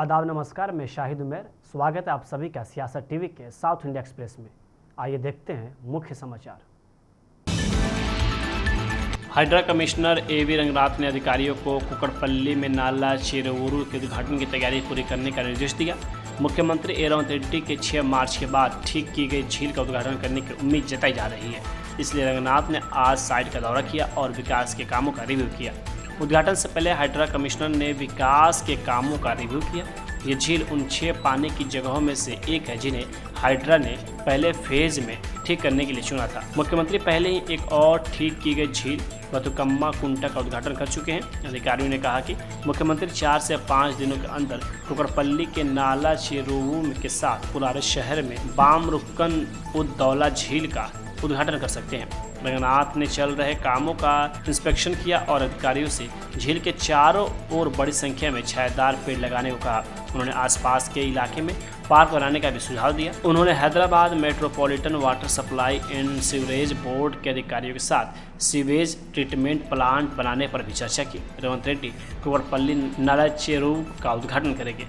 आदाब नमस्कार, मैं शाहिद उमेर। स्वागत है आप सभी का सियासत टीवी के साउथ इंडिया एक्सप्रेस में। आइए देखते हैं मुख्य समाचार। हाइड्रा कमिश्नर एवी रंगनाथ ने अधिकारियों को कुकड़पल्ली में नाला चेरुवुरु के उद्घाटन की तैयारी पूरी करने का निर्देश दिया। मुख्यमंत्री रेवंत रेड्डी के 6 मार्च के बाद ठीक की गई झील का उद्घाटन करने की उम्मीद जताई जा रही है, इसलिए रंगनाथ ने आज साइट का दौरा किया और विकास के कामों का रिव्यू किया। उद्घाटन से पहले हाइड्रा कमिश्नर ने विकास के कामों का रिव्यू किया। ये झील उन 6 पानी की जगहों में से एक है जिन्हें हाइड्रा ने पहले फेज में ठीक करने के लिए चुना था। मुख्यमंत्री पहले ही एक और ठीक की गई झील बथुकम्मा कुंटा का उद्घाटन कर चुके हैं। अधिकारियों ने कहा कि मुख्यमंत्री 4 से 5 दिनों के अंदर कुकड़पल्ली के नाला चेरुवुरु के साथ पुराने शहर में बामरुकन उद्दौला झील का उद्घाटन कर सकते हैं। रंगनाथ ने चल रहे कामों का इंस्पेक्शन किया और अधिकारियों से झील के चारों ओर बड़ी संख्या में छायादार पेड़ लगाने को कहा। उन्होंने आसपास के इलाके में पार्क बनाने का भी सुझाव दिया। उन्होंने Hyderabad metropolitan water supply and sewerage board के अधिकारियों के साथ सीवेज ट्रीटमेंट प्लांट बनाने पर भी चर्चा की। रेवंत रेड्डी कुकड़पल्ली नाला चेरुवुरु का उद्घाटन करेंगे।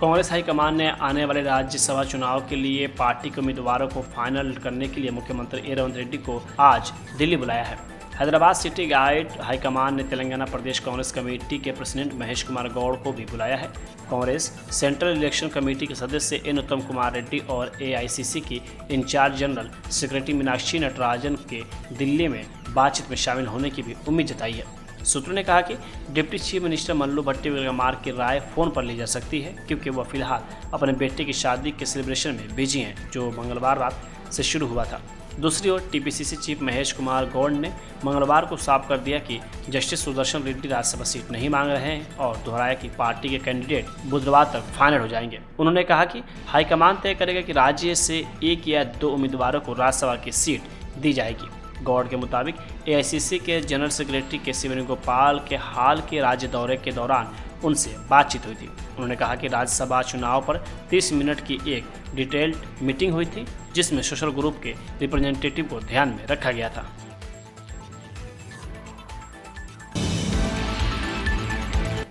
कांग्रेस हाईकमान ने आने वाले राज्यसभा चुनाव के लिए पार्टी के उम्मीदवारों को फाइनल करने के लिए मुख्यमंत्री रेवंत रेड्डी को आज दिल्ली बुलाया है। हैदराबाद सिटी गाइड हाईकमान ने तेलंगाना प्रदेश कांग्रेस कमेटी के प्रेसिडेंट महेश कुमार गौड़ को भी बुलाया है। कांग्रेस सेंट्रल इलेक्शन कमेटी के सदस्य एन उत्तम कुमार रेड्डी और एआईसीसी की in-charge general secretary Meenakshi Natarajan के दिल्ली में बातचीत में शामिल होने की भी उम्मीद जताई है। सूत्रों ने कहा कि डिप्टी चीफ मिनिस्टर मल्लू भट्टी विक्रमार की राय फ़ोन पर ली जा सकती है, क्योंकि वह फिलहाल अपने बेटे की शादी के सेलिब्रेशन में बिजी हैं, जो मंगलवार रात से शुरू हुआ था। दूसरी ओर टीपीसीसी चीफ महेश कुमार गौड़ ने मंगलवार को साफ कर दिया कि जस्टिस सुदर्शन रेड्डी राज्यसभा सीट नहीं मांग रहे हैं और दोहराया कि पार्टी के कैंडिडेट बुधवार तक फाइनल हो जाएंगे। उन्होंने कहा कि हाईकमान तय करेगा कि राज्य से 1 या 2 उम्मीदवारों को राज्यसभा की सीट दी जाएगी। गौड़ के मुताबिक एआईसीसी के जनरल सेक्रेटरी के वेणुगोपाल के हाल के राज्य दौरे के दौरान उनसे बातचीत हुई थी। उन्होंने कहा कि राज्यसभा चुनाव पर 30 मिनट की एक डिटेल्ड मीटिंग हुई थी, जिसमें सोशल ग्रुप के रिप्रेजेंटेटिव को ध्यान में रखा गया था।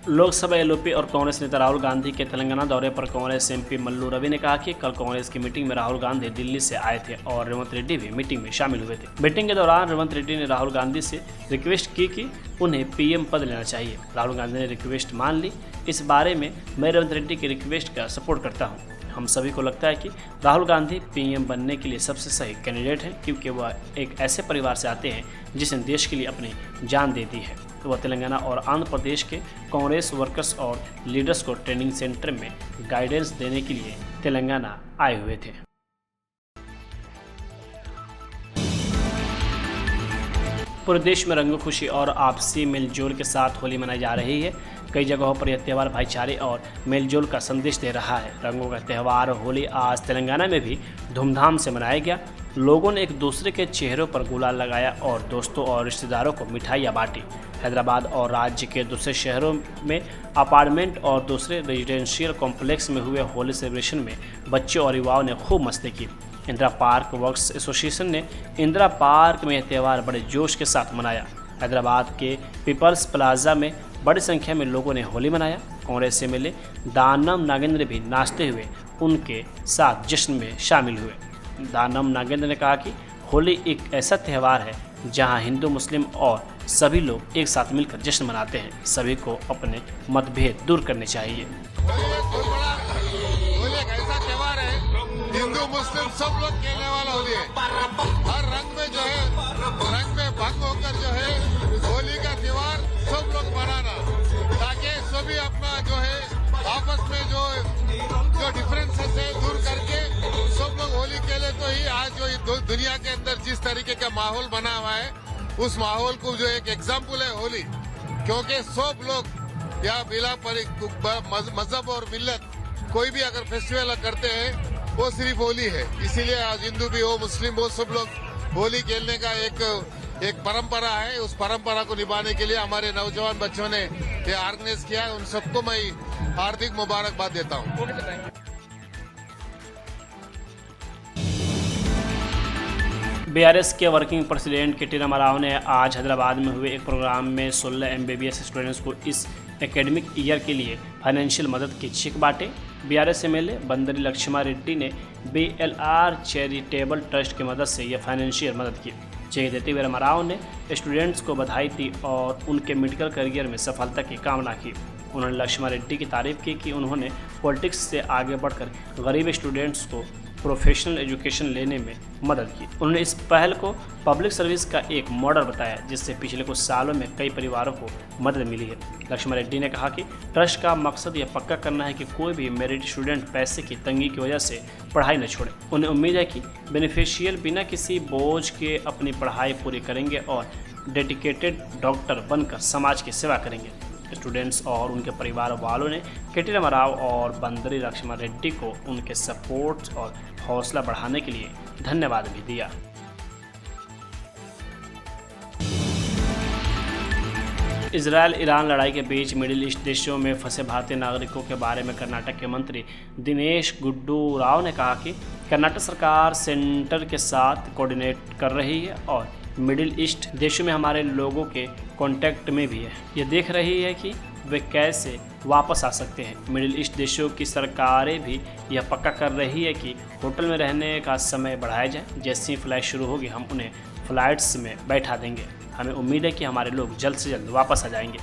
लोकसभा एलओपी और कांग्रेस नेता राहुल गांधी के तेलंगाना दौरे पर कांग्रेस एमपी मल्लू रवि ने कहा कि कल कांग्रेस की मीटिंग में राहुल गांधी दिल्ली से आए थे और रेवंत रेड्डी भी मीटिंग में शामिल हुए थे। मीटिंग के दौरान रेवंत रेड्डी ने राहुल गांधी से रिक्वेस्ट की कि उन्हें पीएम पद लेना चाहिए। राहुल गांधी ने रिक्वेस्ट मान ली। इस बारे में मैं रेवंत रेड्डी की रिक्वेस्ट का सपोर्ट करता हूँ। हम सभी को लगता है कि राहुल गांधी पीएम बनने के लिए सबसे सही कैंडिडेट हैं, क्योंकि वह एक ऐसे परिवार से आते हैं जिसने देश के लिए अपनी जान दे दी है। वह तेलंगाना और आंध्र प्रदेश के कांग्रेस वर्कर्स और लीडर्स को ट्रेनिंग सेंटर में गाइडेंस देने के लिए तेलंगाना आए हुए थे। पूरे देश में रंगों खुशी और आपसी मेलजोल के साथ होली मनाई जा रही है। कई जगहों पर यह त्यौहार भाईचारे और मेलजोल का संदेश दे रहा है। रंगों का त्यौहार होली आज तेलंगाना में भी धूमधाम से मनाया गया। लोगों ने एक दूसरे के चेहरों पर गुलाल लगाया और दोस्तों और रिश्तेदारों को मिठाइयाँ बांटी। हैदराबाद और राज्य के दूसरे शहरों में अपार्टमेंट और दूसरे रेजिडेंशियल कॉम्प्लेक्स में हुए होली सेलिब्रेशन में बच्चों और युवाओं ने खूब मस्ती की। इंदिरा पार्क वर्क्स एसोसिएशन ने इंदिरा पार्क में यह त्यौहार बड़े जोश के साथ मनाया। हैदराबाद के पीपल्स प्लाजा में बड़ी संख्या में लोगों ने होली मनाया। कांग्रेस एमएलए दानम नागेंद्र भी नाचते हुए उनके साथ जश्न में शामिल हुए। दानम नागेंद्र ने कहा कि होली एक ऐसा त्यौहार है जहां हिंदू मुस्लिम और सभी लोग एक साथ मिलकर जश्न मनाते हैं। सभी को अपने मतभेद दूर करने चाहिए। होली एक ऐसा त्यौहार है, हिंदू मुस्लिम सब लोग खेलने वाला होली है। हर रंग में जो है, रंग में भंग होकर जो है होली का त्यौहार सब लोग मनाना, ताकि सभी अपना जो है आपस में जो डिफरेंसेस है दूर करके सब लोग होली खेले। तो ही आज जो दुनिया के अंदर जिस तरीके का माहौल बना हुआ है, उस माहौल को जो एक एग्जाम्पल है होली, क्योंकि सब लोग या बिला मजहब और मिल्लत कोई भी अगर फेस्टिवल करते हैं वो सिर्फ होली है। इसीलिए आज हिंदू भी हो मुस्लिम हो सब लोग होली खेलने का एक परंपरा है। उस परंपरा को निभाने के लिए हमारे नौजवान बच्चों ने ये ऑर्गेनाइज किया है। उन सबको मैं हार्दिक मुबारकबाद देता हूँ। बीआरएस के वर्किंग प्रेसिडेंट के.टी. रामाराव ने आज हैदराबाद में हुए एक प्रोग्राम में 16 MBBS स्टूडेंट्स को इस एकेडमिक ईयर के लिए फाइनेंशियल मदद के चेक बांटे। बीआरएस एमएलए बंदरी लक्ष्मा रेड्डी ने BLR चैरिटेबल ट्रस्ट की मदद से यह फाइनेंशियल मदद की। चेक देते हुए रामाराव ने स्टूडेंट्स को बधाई दी और उनके मेडिकल करियर में सफलता की कामना की। उन्होंने लक्ष्मा रेड्डी की तारीफ की कि उन्होंने पॉलिटिक्स से आगे बढ़कर गरीब स्टूडेंट्स को प्रोफेशनल एजुकेशन लेने में मदद की। उन्होंने इस पहल को पब्लिक सर्विस का एक मॉडल बताया जिससे पिछले कुछ सालों में कई परिवारों को मदद मिली है। लक्ष्मा रेड्डी ने कहा कि ट्रस्ट का मकसद यह पक्का करना है कि कोई भी मेरिट स्टूडेंट पैसे की तंगी की वजह से पढ़ाई न छोड़े। उन्हें उम्मीद है कि बेनिफिशियल बिना किसी बोझ के अपनी पढ़ाई पूरी करेंगे और डेडिकेटेड डॉक्टर बनकर समाज की सेवा करेंगे। स्टूडेंट्स और उनके परिवार वालों ने के.टी. रामाराव और बंदरी लक्ष्मा रेड्डी को उनके सपोर्ट और हौसला बढ़ाने के लिए धन्यवाद भी दिया। इजरायल ईरान लड़ाई के बीच मिडिल ईस्ट देशों में फंसे भारतीय नागरिकों के बारे में कर्नाटक के मंत्री दिनेश गुंडू राव ने कहा कि कर्नाटक सरकार सेंटर के साथ कोऑर्डिनेट कर रही है और मिडिल ईस्ट देशों में हमारे लोगों के कांटेक्ट में भी है। ये देख रही है कि वे कैसे वापस आ सकते हैं। मिडिल ईस्ट देशों की सरकारें भी यह पक्का कर रही है कि होटल में रहने का समय बढ़ाया जाए। जैसे ही फ्लाइट शुरू होगी हम उन्हें फ्लाइट्स में बैठा देंगे। हमें उम्मीद है कि हमारे लोग जल्द से जल्द वापस आ जाएंगे।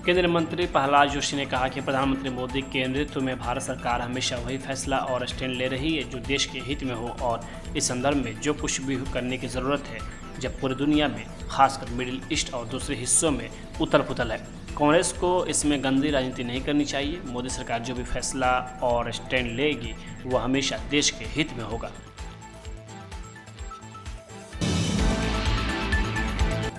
केंद्रीय मंत्री प्रहलाद जोशी ने कहा कि प्रधानमंत्री मोदी के नेतृत्व में भारत सरकार हमेशा वही फैसला और स्टैंड ले रही है जो देश के हित में हो और इस संदर्भ में जो कुछ भी करने की ज़रूरत है जब पूरी दुनिया में खासकर मिडिल ईस्ट और दूसरे हिस्सों में उथल पुथल है। कांग्रेस को इसमें गंदी राजनीति नहीं करनी चाहिए। मोदी सरकार जो भी फैसला और स्टैंड लेगी वह हमेशा देश के हित में होगा।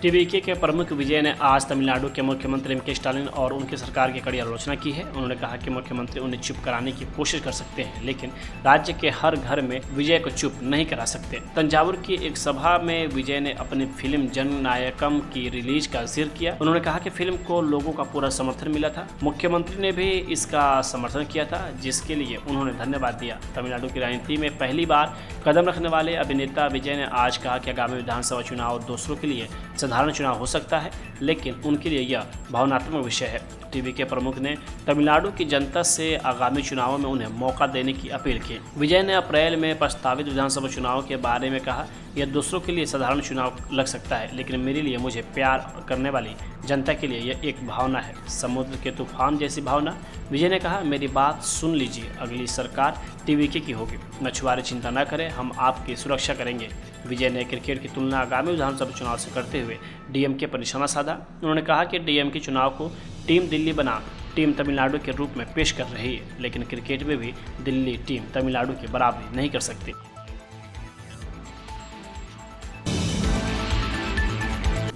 टीवीके के प्रमुख विजय ने आज तमिलनाडु के मुख्यमंत्री एम.के. स्टालिन और उनकी सरकार की कड़ी आलोचना की है। उन्होंने कहा कि मुख्यमंत्री उन्हें चुप कराने की कोशिश कर सकते हैं लेकिन राज्य के हर घर में विजय को चुप नहीं करा सकते। तंजावुर की एक सभा में विजय ने अपनी फिल्म जननायकम की रिलीज का जिक्र किया। उन्होंने कहा कि फिल्म को लोगों का पूरा समर्थन मिला था। मुख्यमंत्री ने भी इसका समर्थन किया था जिसके लिए उन्होंने धन्यवाद दिया। तमिलनाडु की राजनीति में पहली बार कदम रखने वाले अभिनेता विजय ने आज कहा कि आगामी विधानसभा चुनाव दूसरों के लिए साधारण चुनाव हो सकता है लेकिन उनके लिए यह भावनात्मक विषय है। टीवी के प्रमुख ने तमिलनाडु की जनता से आगामी चुनावों में उन्हें मौका देने की अपील की। विजय ने अप्रैल में प्रस्तावित विधानसभा चुनाव के बारे में कहा, यह दूसरों के लिए साधारण चुनाव लग सकता है लेकिन मेरे लिए, मुझे प्यार करने वाली जनता के लिए यह एक भावना है, समुद्र के तूफान जैसी भावना। विजय ने कहा, मेरी बात सुन लीजिए, अगली सरकार टीवीके की होगी। मछुआरे चिंता न करें, हम आपकी सुरक्षा करेंगे। विजय ने क्रिकेट की तुलना आगामी विधानसभा चुनाव से करते हुए डीएमके पर निशाना साधा। उन्होंने कहा कि डीएमके चुनाव को टीम दिल्ली बना टीम तमिलनाडु के रूप में पेश कर रही है लेकिन क्रिकेट में भी दिल्ली टीम तमिलनाडु की बराबरी नहीं कर सकती।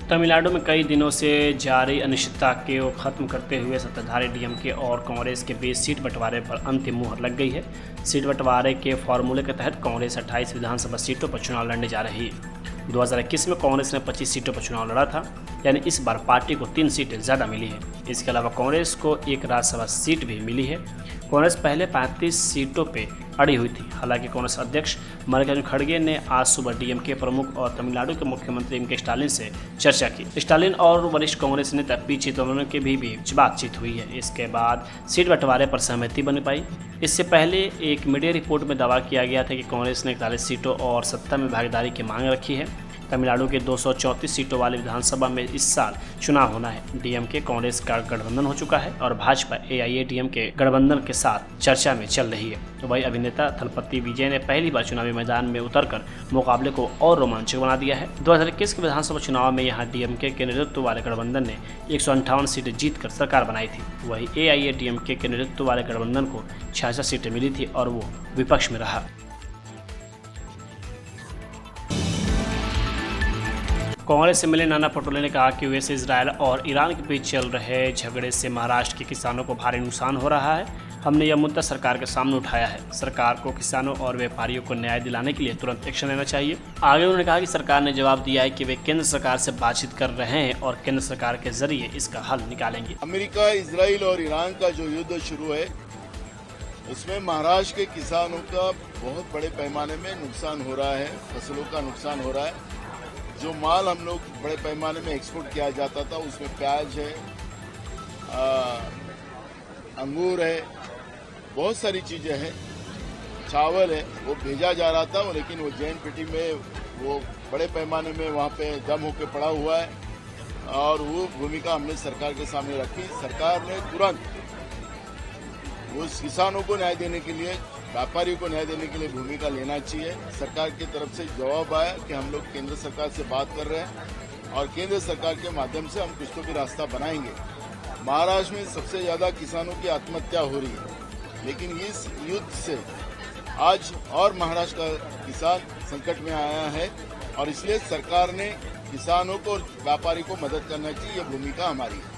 तमिलनाडु में कई दिनों से जारी अनिश्चितता को खत्म करते हुए सत्ताधारी डीएमके और कांग्रेस के बीच सीट बंटवारे पर अंतिम मुहर लग गई है। सीट बंटवारे के फॉर्मूले के तहत कांग्रेस 28 विधानसभा सीटों पर चुनाव लड़ने जा रही है। 2021 में कांग्रेस ने 25 सीटों पर चुनाव लड़ा था, यानी इस बार पार्टी को 3 सीटें ज़्यादा मिली है। इसके अलावा कांग्रेस को एक राज्यसभा सीट भी मिली है। कांग्रेस पहले 35 सीटों पे अड़ी हुई थी। हालांकि कांग्रेस अध्यक्ष मल्लिकार्जुन खड़गे ने आज सुबह डीएमके प्रमुख और तमिलनाडु के मुख्यमंत्री एम.के. स्टालिन से चर्चा की। स्टालिन और वरिष्ठ कांग्रेस नेता पी. चिदंबरम के भी बीच बातचीत हुई है। इसके बाद सीट बंटवारे पर सहमति बन पाई। इससे पहले एक मीडिया रिपोर्ट में दावा किया गया था कि कांग्रेस ने 41 सीटों और सत्ता में भागीदारी की मांग रखी है। तमिलनाडु के 234 सीटों वाली विधानसभा में इस साल चुनाव होना है। डीएमके कांग्रेस का गठबंधन हो चुका है और भाजपा एआईएडीएमके गठबंधन के साथ चर्चा में चल रही है। वही अभिनेता थलपति विजय ने पहली बार चुनावी मैदान में उतरकर मुकाबले को और रोमांचक बना दिया है। 2021 के विधानसभा चुनाव में यहां डीएमके के नेतृत्व वाले गठबंधन ने 158 सीटें जीतकर सरकार बनाई थी। वही एआईएडीएमके के नेतृत्व वाले गठबंधन को 66 सीटें मिली थी और वो विपक्ष में रहा। कांग्रेस एमएलए नाना पटोले ने कहा कि वैसे इजरायल और ईरान के बीच चल रहे झगड़े से महाराष्ट्र के किसानों को भारी नुकसान हो रहा है। हमने यह मुद्दा सरकार के सामने उठाया है। सरकार को किसानों और व्यापारियों को न्याय दिलाने के लिए तुरंत एक्शन लेना चाहिए। आगे उन्होंने कहा कि सरकार ने जवाब दिया है कि वे केंद्र सरकार से बातचीत कर रहे हैं और केंद्र सरकार के जरिए इसका हल निकालेंगे। अमेरिका, इजराइल और ईरान का जो युद्ध शुरू है इसमें महाराष्ट्र के किसानों का बहुत बड़े पैमाने में नुकसान हो रहा है, फसलों का नुकसान हो रहा है। जो माल हम लोग बड़े पैमाने में एक्सपोर्ट किया जाता था उसमें प्याज है, अंगूर है, बहुत सारी चीजें हैं, चावल है, वो भेजा जा रहा था, लेकिन वो JNPT में वो बड़े पैमाने में वहाँ पे दम होकर पड़ा हुआ है और वो भूमिका हमने सरकार के सामने रखी। सरकार ने तुरंत उस किसानों को न्याय देने के लिए, व्यापारियों को न्याय देने के लिए भूमिका लेना चाहिए। सरकार की तरफ से जवाब आया कि हम लोग केंद्र सरकार से बात कर रहे हैं और केंद्र सरकार के माध्यम से हम कुछ तो भी रास्ता बनाएंगे। महाराष्ट्र में सबसे ज्यादा किसानों की आत्महत्या हो रही है, लेकिन इस युद्ध से आज और महाराष्ट्र का किसान संकट में आया है और इसलिए सरकार ने किसानों को और व्यापारी को मदद करना चाहिए। यह भूमिका हमारी है।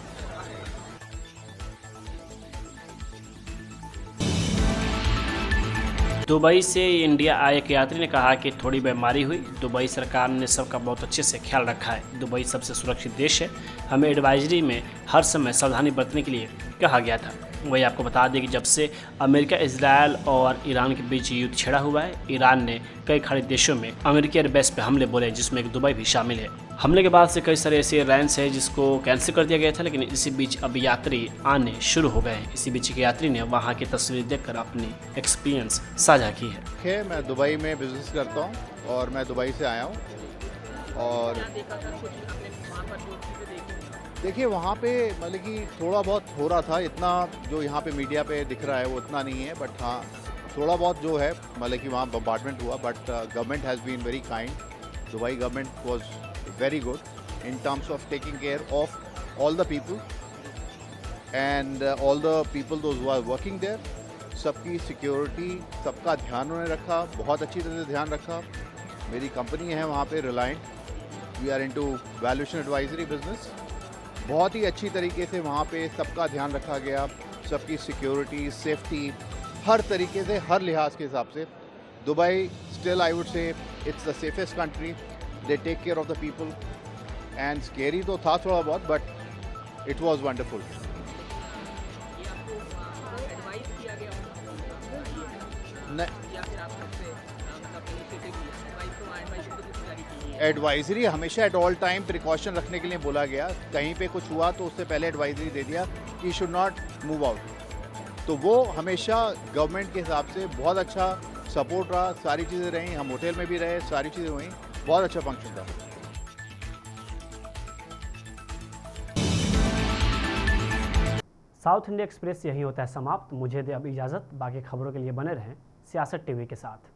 दुबई से इंडिया आए एक यात्री ने कहा कि थोड़ी बीमारी हुई। दुबई सरकार ने सबका बहुत अच्छे से ख्याल रखा है। दुबई सबसे सुरक्षित देश है। हमें एडवाइजरी में हर समय सावधानी बरतने के लिए कहा गया था। वही आपको बता दें कि जब से अमेरिका, इजरायल और ईरान के बीच युद्ध छिड़ा हुआ है, ईरान ने कई खाड़ी देशों में अमेरिकी एयरबेस पे हमले बोले, जिसमें एक दुबई भी शामिल है। हमले के बाद से कई सारे ऐसे एयरलाइंस है जिसको कैंसिल कर दिया गया था, लेकिन इसी बीच अब यात्री आने शुरू हो गए हैं। इसी बीच एक यात्री ने वहाँ की तस्वीर देखकर अपनी एक्सपीरियंस साझा की है। मैं दुबई में बिजनेस करता हूँ और मैं दुबई से आया हूँ और देखिए वहाँ पे मतलब कि थोड़ा बहुत हो रहा था, इतना जो यहाँ पे मीडिया पे दिख रहा है वो इतना नहीं है, बट हाँ थोड़ा बहुत जो है मतलब कि वहाँ बम्बार्डमेंट हुआ, but government has been very kind. Dubai government was very good in terms of taking care of all the people and all the people those who are working there. सबकी सिक्योरिटी, सबका ध्यान उन्होंने रखा, बहुत अच्छी तरह से ध्यान रखा। मेरी कंपनी है वहाँ पे reliant, we are into valuation advisory business. बहुत ही अच्छी तरीके से वहाँ पे सबका ध्यान रखा गया, सबकी सिक्योरिटी, सेफ्टी, हर तरीके से, हर लिहाज के हिसाब से। Dubai still I would say it's the safest country. They take care of the people and scary तो था थोड़ा बहुत, but it was wonderful. Advisory हमेशा एट ऑल टाइम प्रिकॉशन रखने के लिए बोला गया। कहीं पे कुछ हुआ तो उससे पहले एडवाइजरी दे दिया कि शुड नॉट मूव आउट। तो वो हमेशा गवर्नमेंट के हिसाब से बहुत अच्छा सपोर्ट रहा, सारी चीज़ें रहीं, हम होटल में भी रहे, सारी चीज़ें हुई, बहुत अच्छा फंक्शन था। साउथ इंडिया एक्सप्रेस यही होता है समाप्त। मुझे दे अब इजाज़त। बाकी खबरों के लिए बने रहें सियासत टीवी के साथ।